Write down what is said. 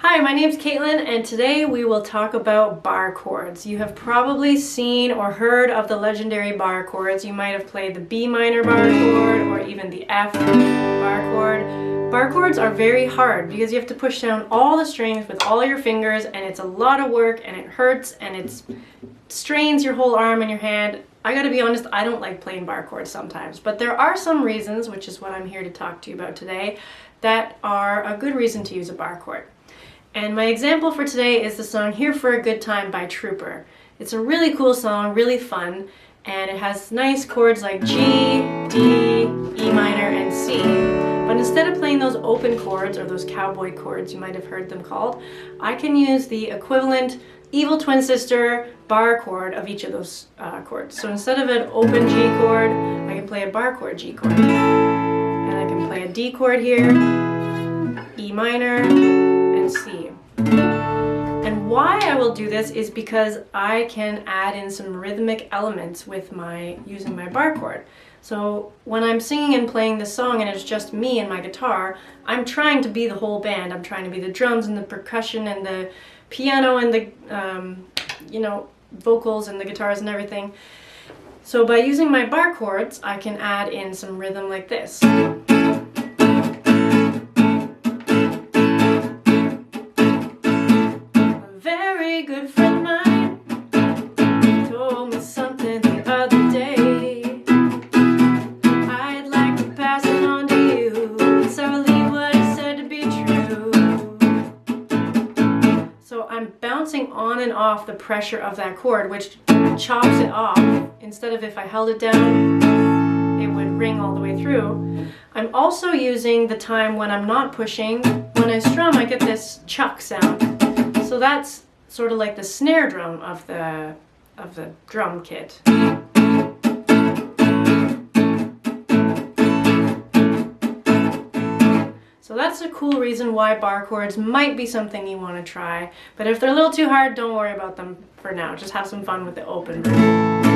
Hi, my name's Caitlin, and today we will talk about bar chords. You have probably seen or heard of the legendary bar chords. You might have played the B minor bar chord or even the F bar chord. Bar chords are very hard because you have to push down all the strings with all your fingers, and it's a lot of work, and it hurts, and it strains your whole arm and your hand. I gotta be honest, I don't like playing bar chords sometimes, but there are some reasons, which is what I'm here to talk to you about today, that are a good reason to use a bar chord. And my example for today is the song Here for a Good Time by Trooper. It's a really cool song, really fun, and it has nice chords like G, D, E minor, and C. But instead of playing those open chords, or those cowboy chords you might have heard them called, I can use the equivalent evil twin sister bar chord of each of those chords. So instead of an open G chord, I can play a bar chord G chord. And I can play a D chord here, E minor, and C. And why I will do this is because I can add in some rhythmic elements with using my bar chord. So when I'm singing and playing this song and it's just me and my guitar, I'm trying to be the whole band. I'm trying to be the drums and the percussion and the piano and the vocals and the guitars and everything. So by using my bar chords, I can add in some rhythm like this. A good friend of mine told me something the other day. I'd like to pass it on to you. So I believe what he said to be true. So I'm bouncing on and off the pressure of that chord, which chops it off. Instead of if I held it down, it would ring all the way through. I'm also using the time when I'm not pushing. When I strum, I get this chuck sound. So that's sort of like the snare drum of the drum kit. So that's a cool reason why bar chords might be something you want to try. But if they're a little too hard, don't worry about them for now. Just have some fun with the open version.